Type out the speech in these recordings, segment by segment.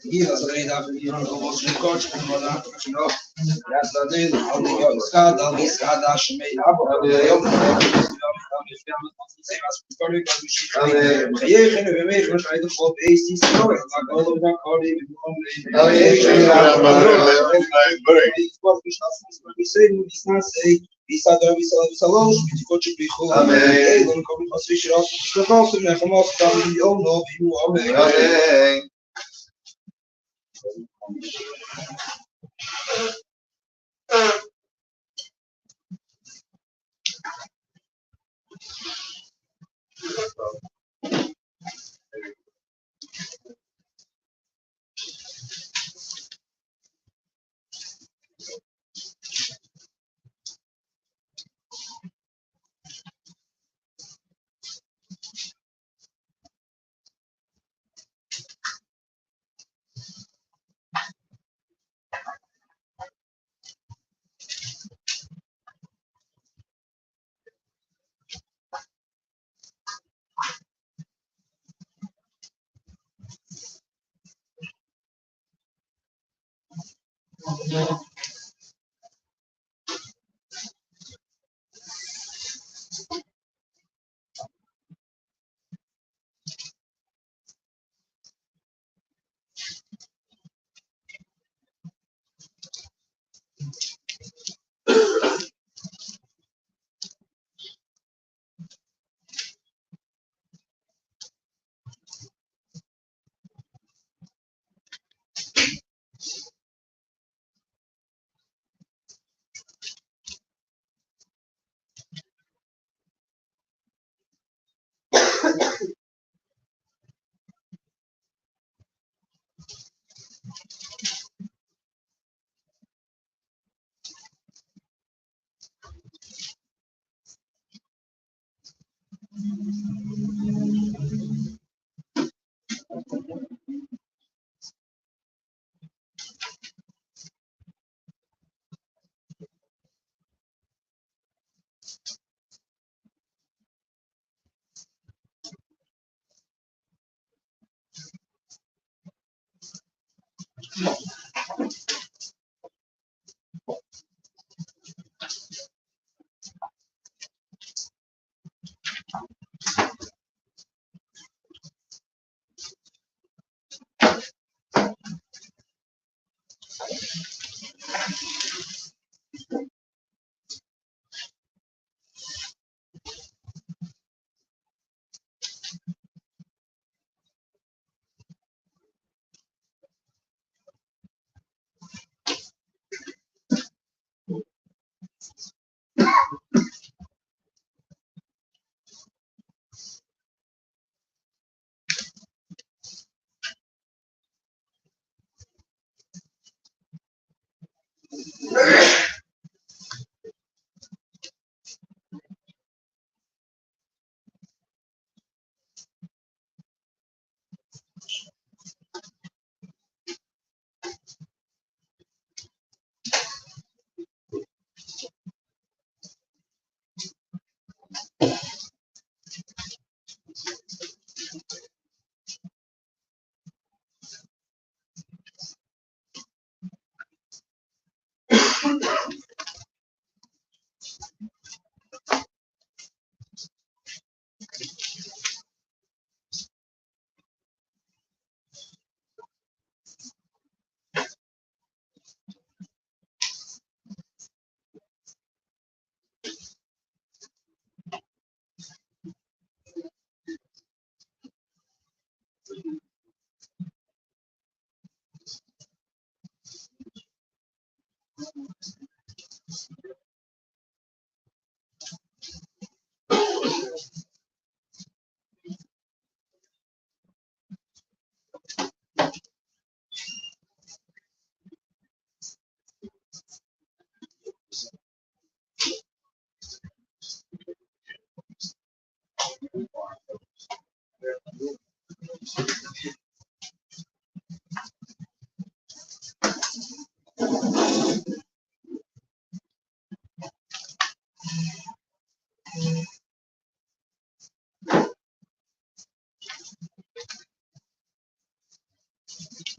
Hier, also wenn ich da hier noch was Rekord oder noch ja da den und ja skada da skada schmei aber ja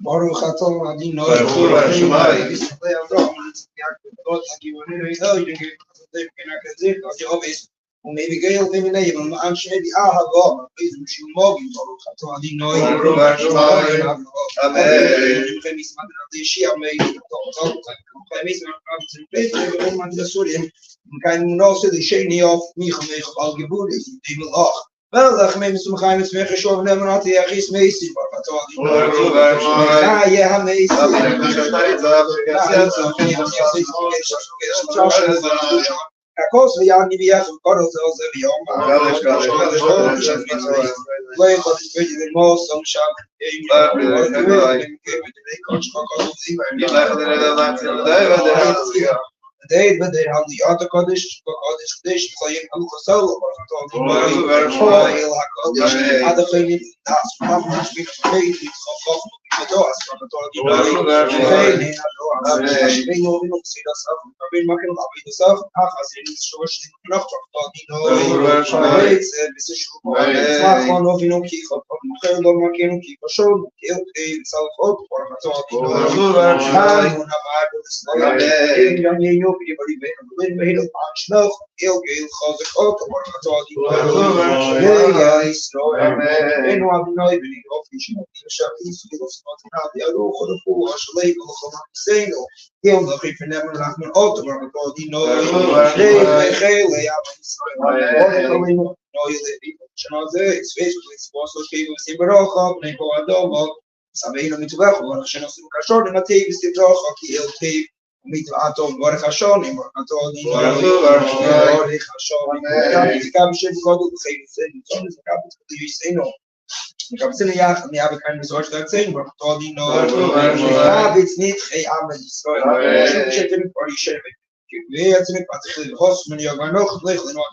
Baruch atah Adonai. Maybe Gail maybe name I'm sure the Ahava is Mushim Mogi Baruch atah Adonai. Kan nou zo de sheni of Mincha al geboren is die wil ach. Wel dat gemeente sommige gaan met weg geschoven nemen had hij is meester maar wat al die ja ja meester Kakos ja niet weer van korrels als er jong maar leuk dat is beetje de most soms shop Date but they have the other Kaddish, Kaddish, playing Uncle Solo, other thing that's probably paid with us, heel nog even nemen naar mijn auto maar dat die nooit gele ja sabendo muito bem agora que nós temos cachorro na TV se troca aqui eu tenho muito atom agora cachorro nem agora todo agora cachorro ficar mexendo com o então acaba de isso não Ik heb zin in jagen, maar heb ik geen zorg dat ik zin word. Tot die nooit. Ja, dit is niet geen aandacht. Ik zit in een politie. Ik weet niet wat ik wil. Maar je gaat nog liggen. En wat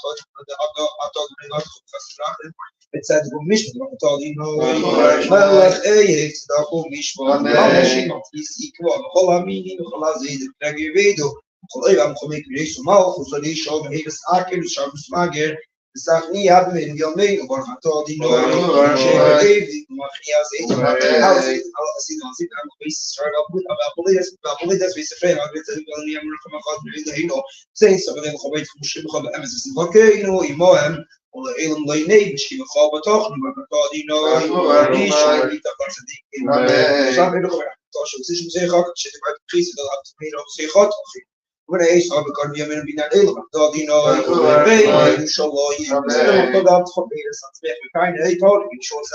het zei ik mis met tot die nooit. Maar heeft dat ook mis met. Iemand is ik wel. Hola mini, hola zede. Dat je weet ook. Ik heb gewoon niet zo mal. Zo die show hele zaken, dus ik smager. Zag niet hebben in die omheen, maar tot die nooit. Even, maar niet als ik als ik aan de base start up with about police is frame. Ik weet dat wel niet meer van gehad in de hele. Zijn ze wel gewoon beetje misschien gewoon Amazon. Oké, nou, imoem. Of helemaal nee, misschien wel wat toch, maar tot die nooit. Die show niet dat was die. Samen nog weer. Als je dus moet zeggen, ik zit bij de crisis dat het meer op zich gaat. When I saw the car, we may be not able to do no, inshallah, you got for beers and kind of told you, shows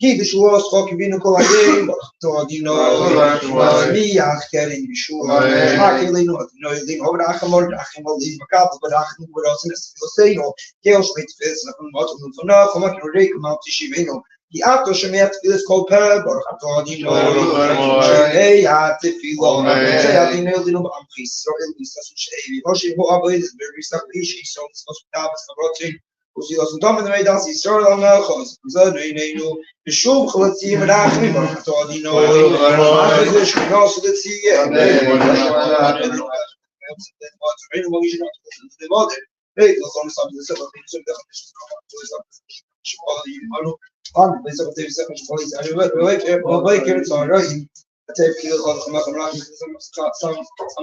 keep the shows, talking in a college, but you know, me, I'm getting you sure. I really know, over the Akamor, I can leave a couple, but I can put us in the say, no, Chaos with this, and what from now, from what you're taking out to Shivino. Die auto schmeckt vieles Kolper, aber hat auch die neue. Hey, hat die viel long. Sie hat die Nägel noch am Fies. So ist das schön. Was ich wo arbeite, ist das ich sonst was da was kaputt. Und sie lassen damit damit dass sie so lange raus. So nee, nur die Schub hat sie mir da gemacht. Hat auch die neue. Das ist genau so das sie. Hey, das sonst haben sie selber nicht so gedacht. On this of the second police and we can so right take you on some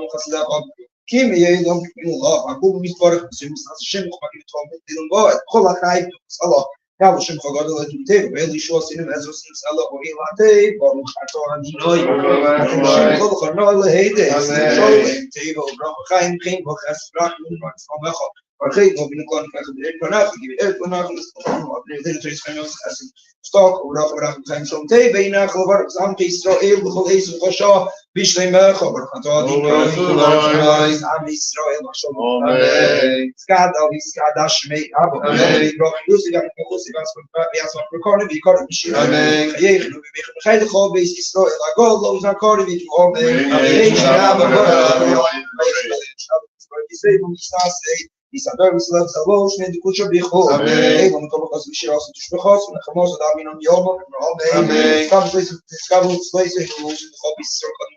khasla kim yedom Allah aqum misbar sim shem khaki tomet dilum ba khola khaib salah ya bu shem khagad la jute beli sho sinem azu sim salah wa ilate baru khato ani noy shem khol khana la heyde shoy tebo bra khaim kim ba khasrak min ba sama kho Oké, dan ben ik gewoon de vanaf. Ik heb het vanaf. De twee schijnels als stok of we gaan zo meteen bijna gewoon samen Israël begon eens van zo bislim maar gaat dat is aan Israël maar zo. Skaat al die skaadash mee abo. Ik brauch dus ik was van recorden die kan misschien. Je ga je gewoon bij Israël. Go los aan korde wie om. Is a very slow solution in the culture before. Amen. When come across Michelle also to Shbechos, and the Chamos that I'm in Yom, amen. Come places, discover places, and the hobby circle,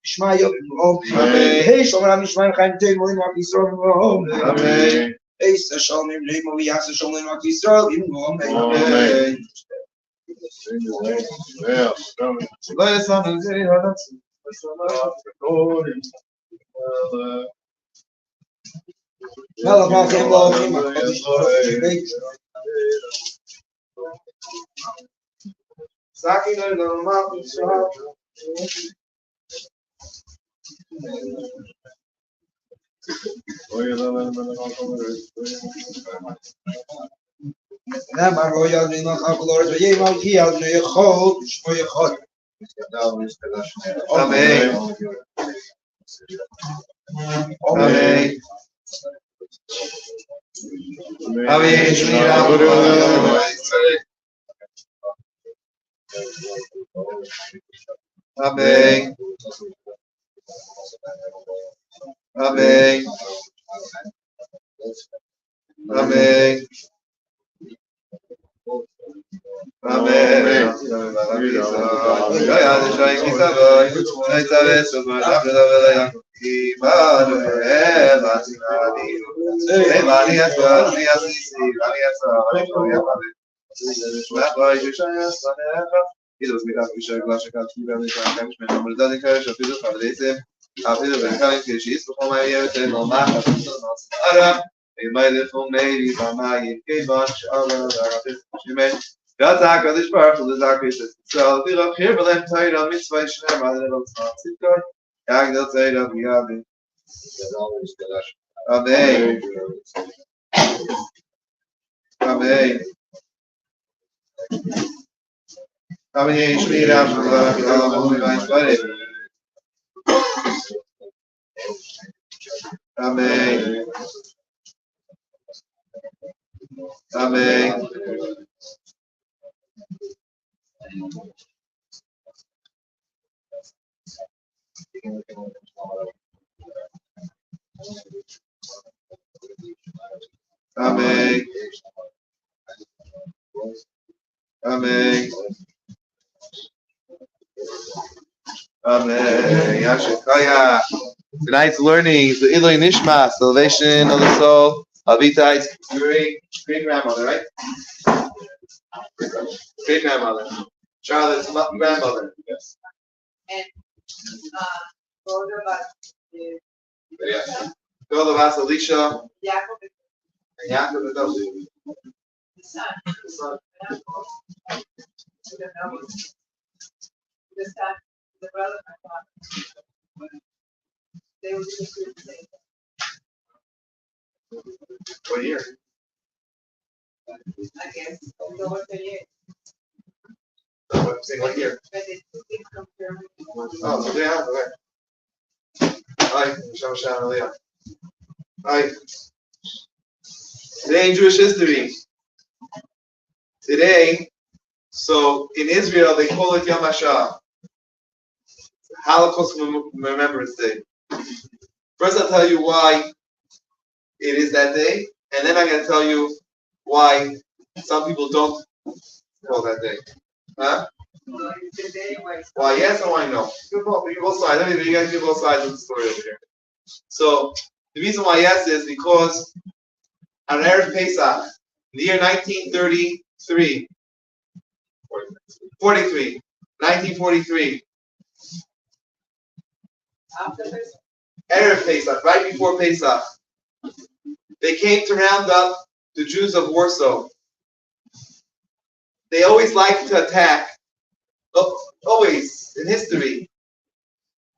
Ishmael, amen. Hey, Shomer Ishmael, Chaim Tay, Molim, Israel, amen. Hey, Shalom, name of Yas, Shalom, Israel, amen. Tonight's learning is the Iloi Nishma, salvation of the soul of Itai's great grandmother, right? Great grandmother. Charlotte's grandmother. Yes. And Golda Vas Alicia. And Yaakov the son. The son. The brother of my father. They were just the same. What year? I guess. Over 10 years. Say what year? But they took it from Germany. Oh, so yeah, okay. Hi, Shalom Aliyah. Hi. Today in Jewish history. Today, so in Israel they call it Yom HaShoah. Holocaust Remembrance Day. First I'll tell you why it is that day, and then I'm going to tell you why some people don't call that day. Huh? Why yes and why no? You give both sides. I mean, you guys give both sides of the story over here. So the reason why yes is because on Erev Pesach, in the year 1943, 1943. Erev Pesach, right before Pesach, they came to round up the Jews of Warsaw. They always like to attack. Always in history,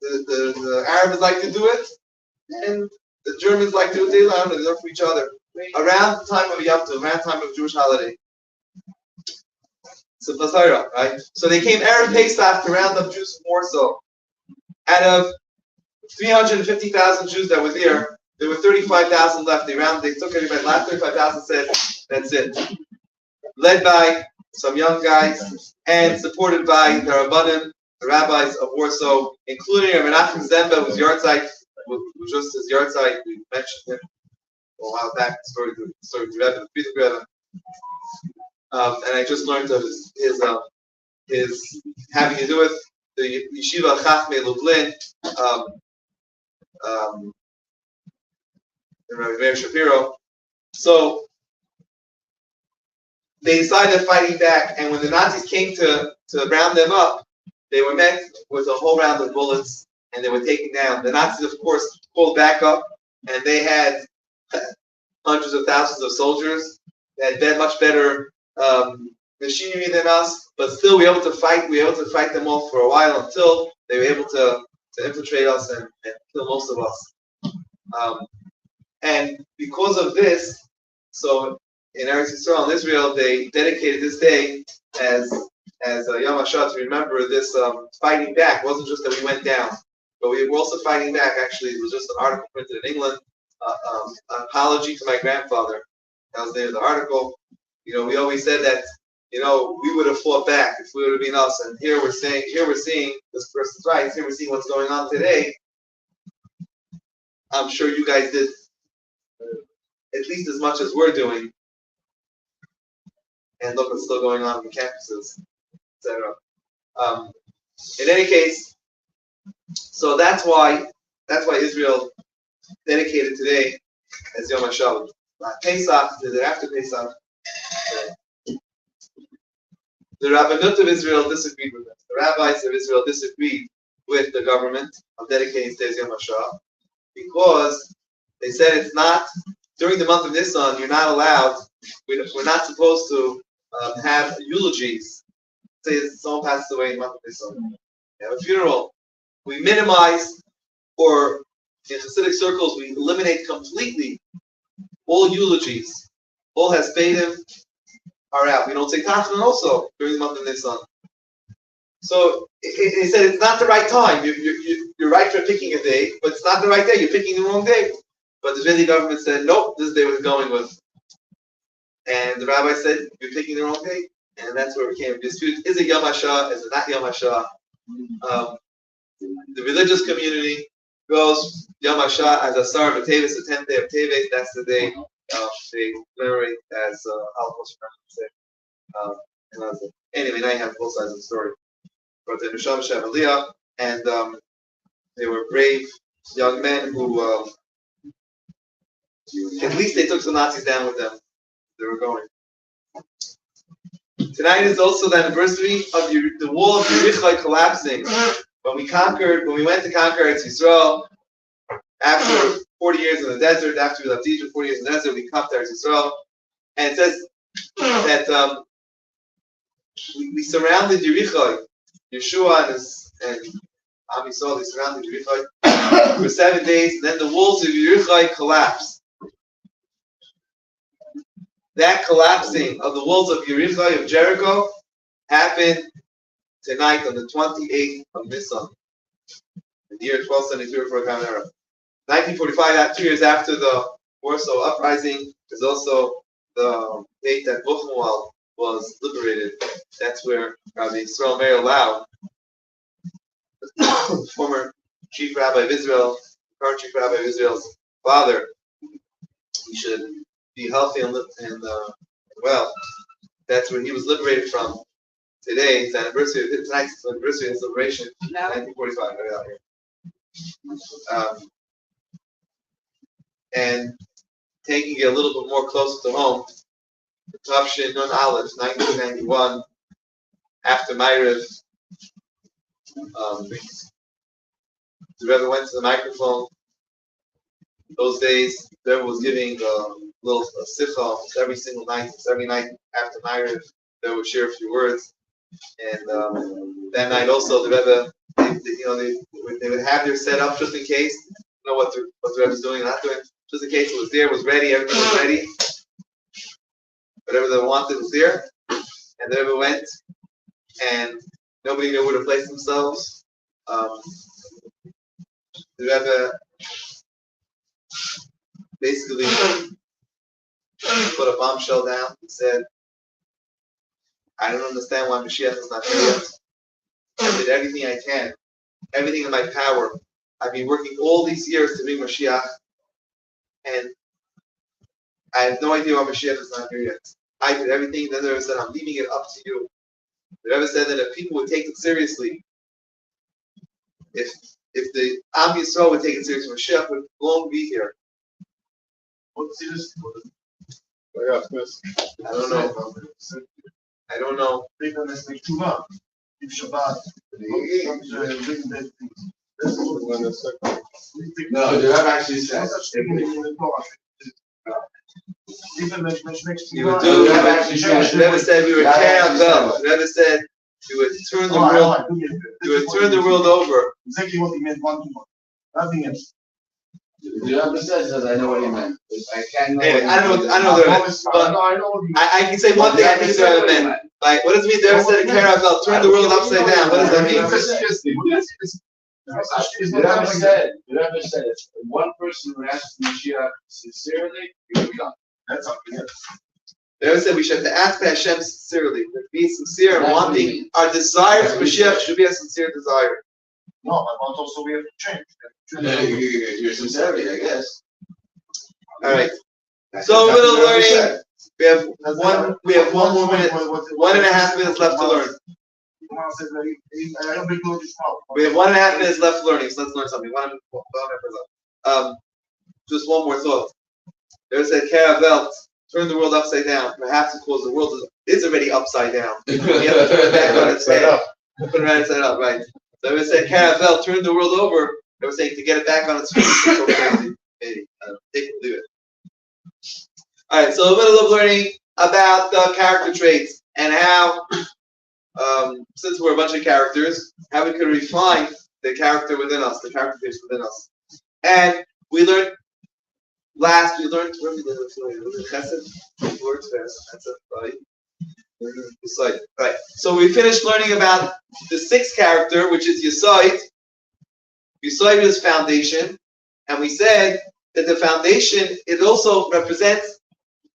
the Arabs like to do it, and the Germans like to do it. They learn for each other around the time of Yom Tov, around the time of Jewish holiday. So right? So they came Erev Pesach to round up Jews from Warsaw. Out of 350,000 Jews that were there were 35,000 left. They took everybody. Last 35,000 said, "That's it." Led by some young guys and supported by the Rabbanim, the rabbis of Warsaw, including Menachem Zemba, whose yahrzeit was just his yahrzeit. We mentioned him a while back. Story to Rebbe, the Frierdiker Rebbe. And I just learned of his having to do with the Yeshiva Chachmei Lublin, and Rabbi Meir Shapiro. So they decided fighting back, and when the Nazis came to round them up, they were met with a whole round of bullets, and they were taken down. The Nazis, of course, pulled back up, and they had hundreds of thousands of soldiers. They had much better machinery than us, but still we were able to fight. We were able to fight them off for a while until they were able to infiltrate us and kill most of us. And because of this, so in Eretz Yisrael and Israel, they dedicated this day as Yom HaShoah to remember this fighting back. It wasn't just that we went down, but we were also fighting back. Actually, it was just an article printed in England, an apology to my grandfather. That was the name of the article. We always said that, we would have fought back if we would have been us. And here we're seeing this person's right. Here we're seeing what's going on today. I'm sure you guys did at least as much as we're doing. And look what's still going on in the campuses, etc. In any case, so that's why Israel dedicated today as Yom HaShoah. Pesach, the day after Pesach, the Rabbanut of Israel disagreed with them. The rabbis of Israel disagreed with the government of dedicating today as Yom HaShoah because they said it's not, during the month of Nisan, you're not allowed, we're not supposed to have eulogies. Say someone passes away in the month of Nisan. You have a funeral. We minimize, or in Hasidic circles, we eliminate completely all eulogies. All haspedim are out. We don't say tachanun also during the month of Nisan. So he said it's not the right time. You're right for picking a day, but it's not the right day. You're picking the wrong day. But the Israeli government said, nope, this day we're going with. And the rabbi said, you're picking the wrong day. And that's where it became a dispute. Is it Yom HaShoah? Is it not Yom HaShoah? The religious community goes Yom HaShoah as Asar B'Teves, the 10th day of Teves. That's the day they commemorate as Holocaust remembrance. Anyway, now you have both sides of the story. But the Neshama Shem Aliyah, and they were brave young men who, at least they took the Nazis down with them. They were going. Tonight is also the anniversary of the wall of Yericho collapsing. When we went to conquer Eretz Yisrael, after 40 years in the desert, after we left Egypt, 40 years in the desert, we come to Eretz Yisrael, and it says that we surrounded Yericho. Yeshua and Am Yisrael, they surrounded Yericho for 7 days, and then the walls of Yericho collapsed. That collapsing of the walls of Yericho, of Jericho, happened tonight on the 28th of Nisan, in the year 1273 before Common Era. 1945, 2 years after the Warsaw Uprising, is also the date that Buchenwald was liberated. That's where Rabbi Yisrael Meir Lau, former chief rabbi of Israel, current chief rabbi of Israel's father, he should be healthy and well. That's where he was liberated from. Today, it's anniversary. Tonight's anniversary of his liberation, 1945. Right out here. And taking it a little bit more closer to home, Tafshin Nun Aleph, 1991, after Maariv, the Rebbe went to the microphone. Those days, the Rebbe was giving a little sicha every single night. Every night after Maariv, they would share a few words. And that night also, the Rebbe, they would have their setup just in case. You know what the Rebbe's doing and not doing. Just in case it was there, was ready, everything was ready. Whatever they wanted was there. And the Rebbe went, and nobody knew where to place themselves. The Rebbe basically put a bombshell down. He said, I don't understand why Mashiach is not here yet. I did everything I can, everything in my power. I've been working all these years to bring Mashiach, and I have no idea why Mashiach is not here yet. I did everything. Then the Rebbe said, I'm leaving it up to you. The Rebbe said that if people would take it seriously, if the Am Yisrael would take it seriously, Mashiach would long be here. I don't know. I don't know. No, the Rebbe actually says. You would do. The Rebbe said we were careful. The Rebbe said you would turn the world. You would turn the world over. Exactly what he meant. Nothing else. The Rebbe says that I know what he meant. I can't know. Anyway, I don't know the Rebbe, but I can say one thing. I think the Rebbe meant. Like, what does it mean? The Rebbe said careful. Turn the world upside down. What does that mean? The Rebbe said, if one person would ask Mashiach sincerely, he would come. That's something else. The Rebbe said we should have to ask Hashem sincerely, be sincere and wanting. Our desire for Mashiach should be a sincere desire. No, but also we have to change. Your sincerity, I guess. All right. So a little learning. We have 1 more minute, 1.5 minutes left to learn. We have 1.5 minutes left learning, so let's learn something. Just one more thought. There said Caravel, turn the world upside down. Perhaps because the world is already upside down. You have to turn it back on its head. Put it right side up, right? So it said Caravel, turn the world over. They were saying to get it back on its feet. It's so crazy. Maybe. They can do it. Alright, so a little of learning about the character traits and how, since we're a bunch of characters, how we could refine the character within us, the character traits within us. And we learned where we learned Chesed? Words fast. That's it, right? Right. So we finished learning about the 6th character, which is Yesod. Yesod is foundation. And we said that the foundation, it also represents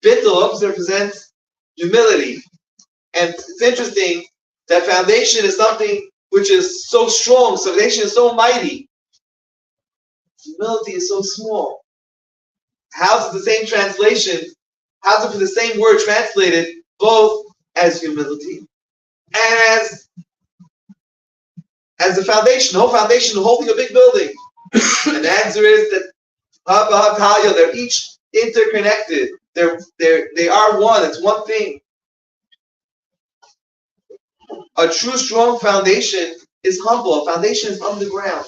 Bittul, represents humility. And it's interesting that foundation is something which is so strong, so foundation is so mighty. Humility is so small. How's it the same translation? How's it for the same word translated both as humility and as the foundation, the whole foundation holding a big building? And the answer is that they're each interconnected. They are one. It's one thing. A true strong foundation is humble. A foundation is underground.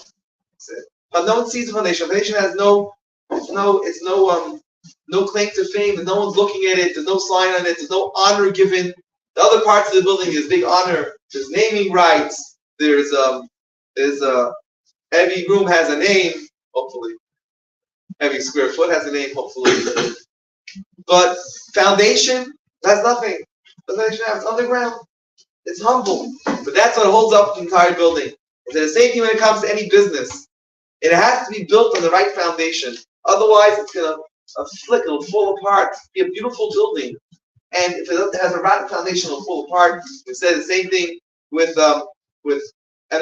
But no one sees the foundation. A foundation has no claim to fame, and no one's looking at it. There's no sign on it. There's no honor given. The other parts of the building is big honor. There's naming rights. There's every room has a name. Hopefully, every square foot has a name. Hopefully, but foundation has nothing. The foundation has underground. It's humble, but that's what holds up the entire building. It's the same thing when it comes to any business. It has to be built on the right foundation. Otherwise, it's gonna flick. It'll fall apart. It'll be a beautiful building, and if it has a rotten foundation, it'll fall apart. We said the same thing with an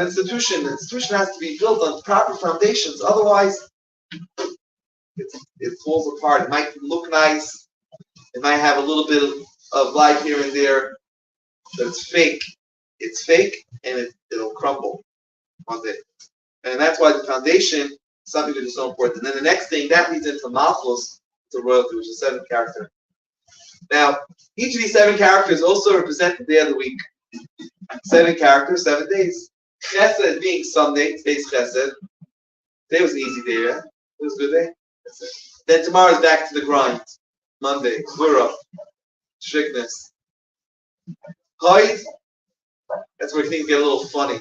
institution. The institution has to be built on proper foundations. Otherwise, it falls apart. It might look nice. It might have a little bit of light here and there, but it's fake. It's fake, and it'll crumble one day. And that's why the foundation is something that is so important. And then the next thing, that leads into Malchus, to royalty, which is the 7th character. Now, each of these 7 characters also represent the day of the week. 7 characters, 7 days. Chesed being Sunday, today's Chesed. Today was an easy day, yeah? It was a good day. Then tomorrow's back to the grind. Monday, Gvura, strictness. Hoyd, that's where things get a little funny.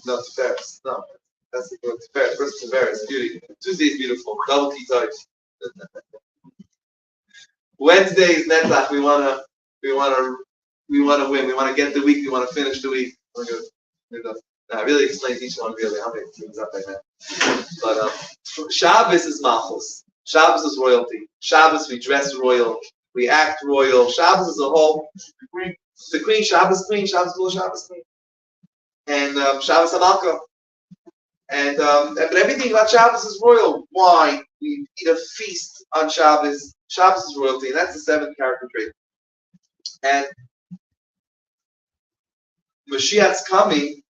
No, Tiferes. No, that's the good Tiferes. First Tiferes, beauty. Tuesday's beautiful. Double key touch. Wednesday is Netzach. We wanna win. We wanna get the week. We wanna finish the week. We're good. I really explained each one really. How many things up right now? But Shabbos is Malchus. Shabbos is royalty. Shabbos we dress royal. We act royal. Shabbos is a whole. The queen. Shabbos queen. Shabbos full. Shabbos queen. And Shabbos Hamalka. And but everything about Shabbos is royal. Wine. We eat a feast on Shabbos. Shabbos is royalty, and that's the 7th character trait. And Mashiach's coming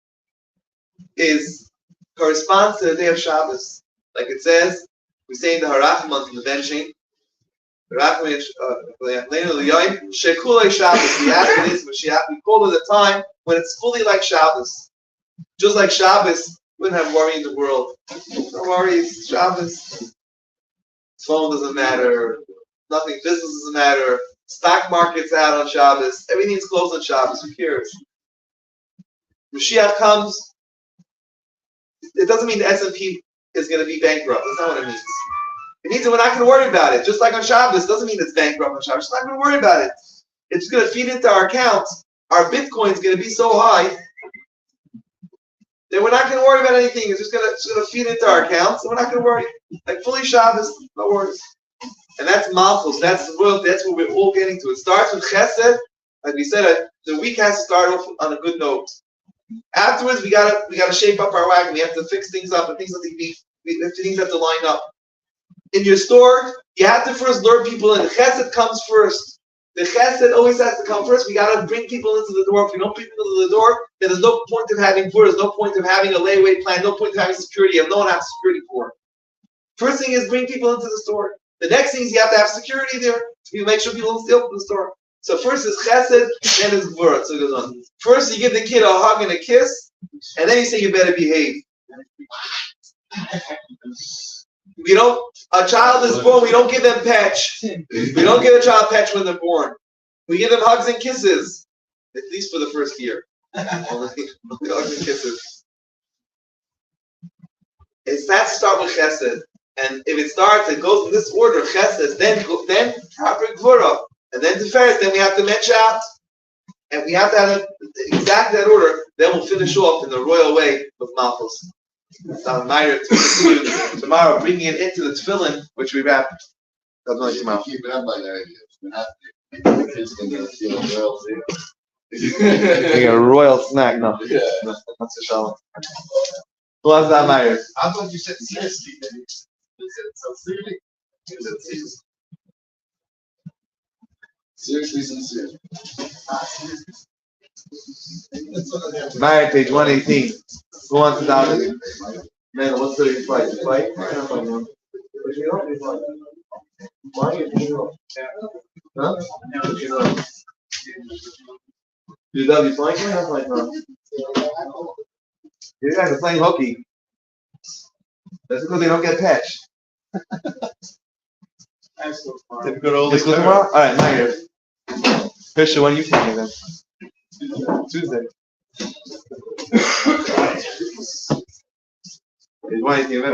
corresponds to the day of Shabbos. Like it says, we say in the Harachim on the benching, Rachman Shekulei Shabbos. We ask for this Mashiach. We call it a time when it's fully like Shabbos. Just like Shabbos, we wouldn't have worry in the world. No worries, Shabbos. Phone doesn't matter. Nothing, business doesn't matter. Stock market's out on Shabbos. Everything's closed on Shabbos. Who cares? Mashiach comes. It doesn't mean the S&P is going to be bankrupt. That's not what it means. It means that we're not going to worry about it. Just like on Shabbos, doesn't mean it's bankrupt on Shabbos. We're not going to worry about it. It's going to feed into our accounts. Our Bitcoin's going to be so high that we're not going to worry about anything. It's just going to feed into our accounts, and we're not going to worry. Like fully Shabbos, no worries. And that's Malchus. That's the world. That's what we're all getting to. It starts with Chesed. Like we said, the week has to start off on a good note. Afterwards, we gotta shape up our wagon. We have to fix things up, and things have to line up. In your store, you have to first lure people in. The Chesed comes first. The Chesed always has to come first. We gotta bring people into the door. If we don't bring people into the door, then there's no point of having food. There's no point of having a layaway plan. No point of having security. You have no one to have security for. First thing is bring people into the store. The next thing is you have to have security there. You make sure people don't steal from the store. So first is Chesed, then is Gvura. So it goes on. First you give the kid a hug and a kiss, and then you say you better behave. We don't. A child is born. We don't give them patch. We don't give a child patch when they're born. We give them hugs and kisses, at least for the first year. Only hugs and kisses. It's that start with Chesed, and if it starts, it goes in this order: Chesed, then proper Gvura, and then Tiferes. Then we have to match out, and we have to have exactly that order. Then we'll finish off in the royal way of Malchus. Tomorrow, bringing it into the tefillin, which we wrap. Tomorrow. Keep it up like that. The kids can get a feeling well. Like a royal snack, no. Yeah. That's a shalom. Who has that Meyer? I thought you said seriously. You said so seriously. You said seriously. Seriously sincere. Meyer, page 118. Who wants to dive in? Man, what's the fight? Fight? Huh? You done flanking or not flanking? You guys are playing hooky. That's because they don't get patched. Typical old Let's go tomorrow? Alright, Meyer. Fisher, when are you taking them? Tuesday. Why do you have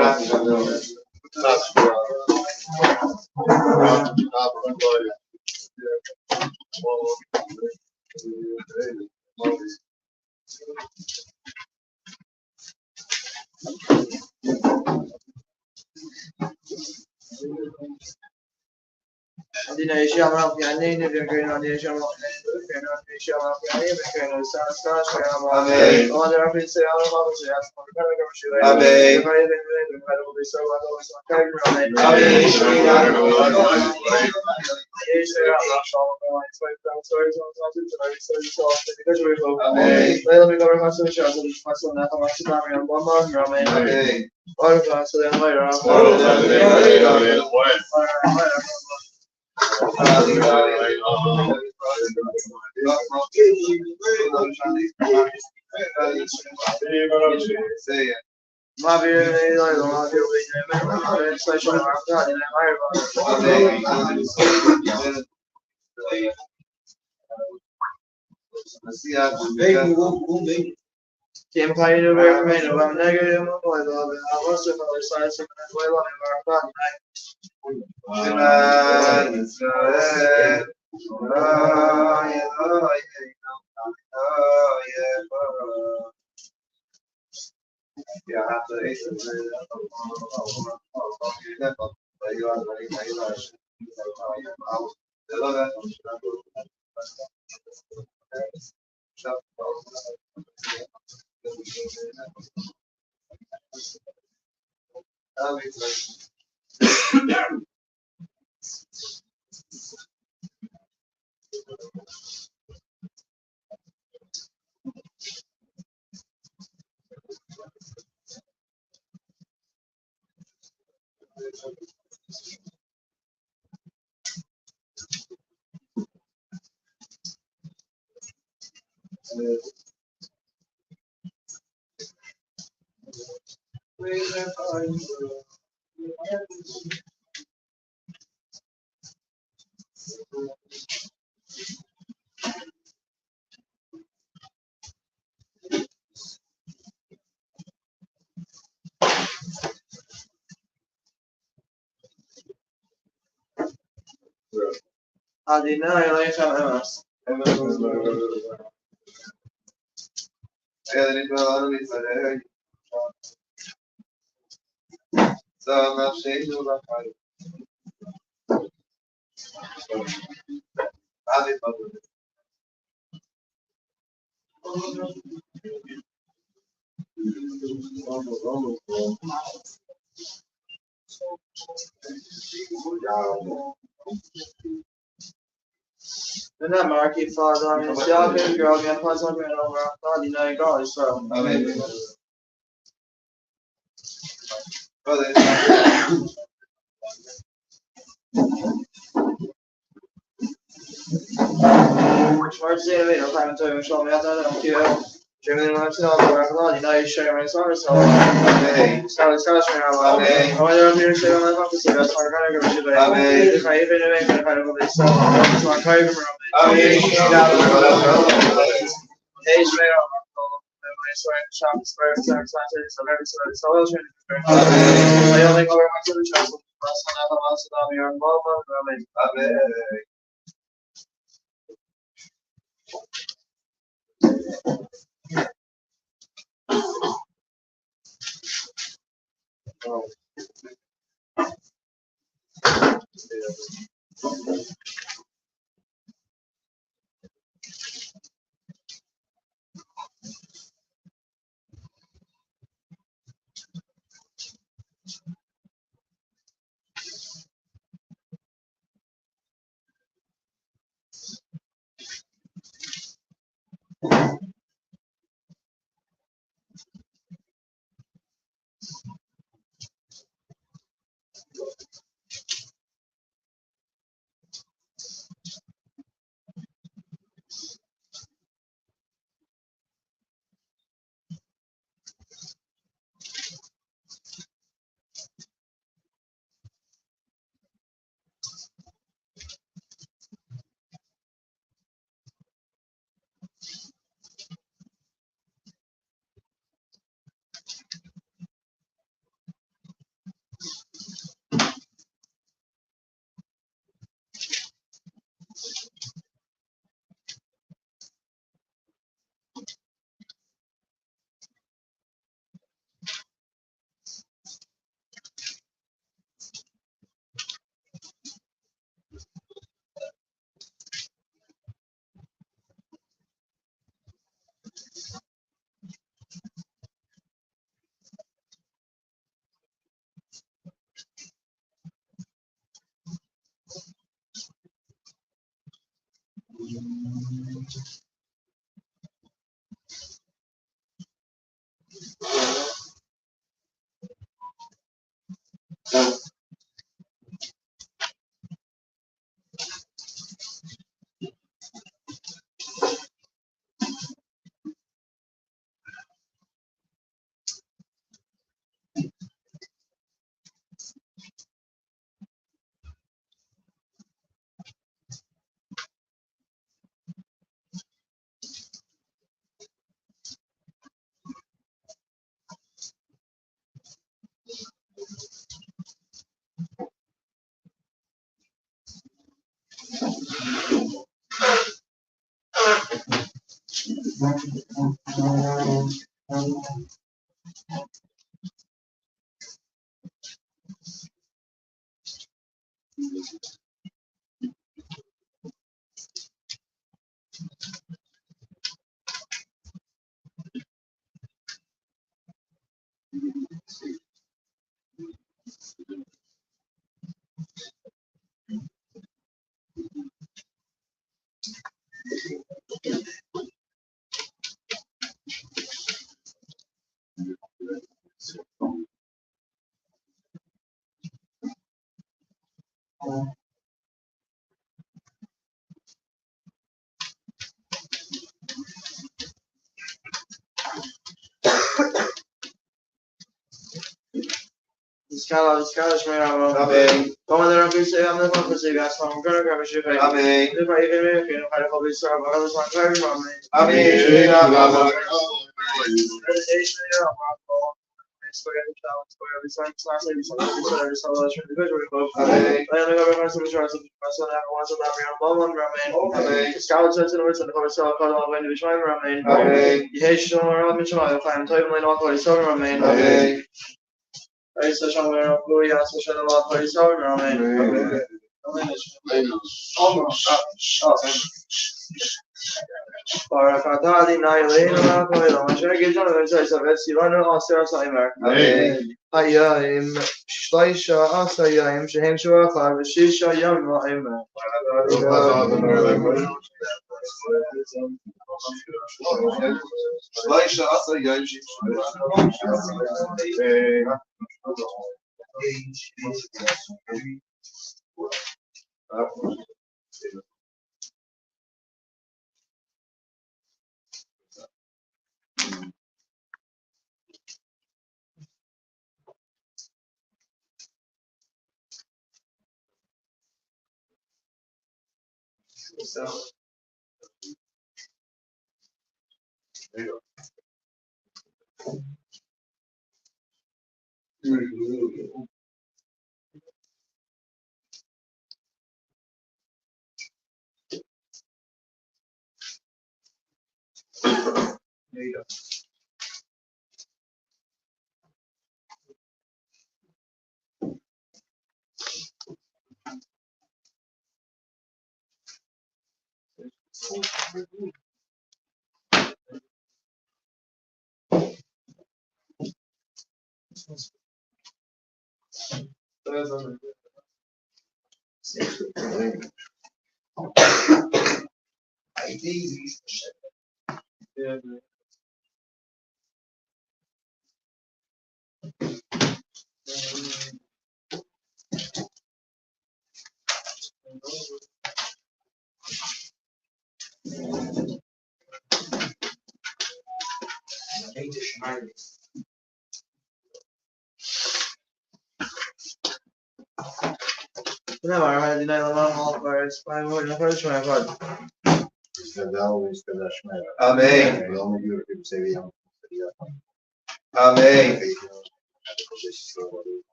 Mincha Maariv, Father, I mean, Yaakov, girl, me, Father, me, over, God, you know, God is so. Amen. Brother, Which words in me, no time to show me, I don't know, you know. Jimmy, I'm still on the God, you know, you share my sorrow, so. Amen. So it's got to be around. Amen. I wonder if you're saying, I'm not to see that's why I'm going to go to the. Amen. If I even make it, if I don't go to the store, so I'm going to go around. Amen. Age made up. My swearing shop is very sex, so every so well trained. I only go around to the shop. Last one I have also done your mama. Amen.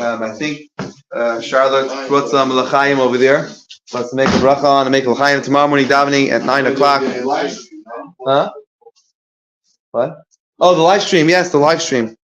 I think Charlotte brought some l'chaim over there. Let's make a bracha on and make a l'chaim tomorrow morning davening at 9 o'clock. Huh? What? Oh, the live stream. Yes, the live stream.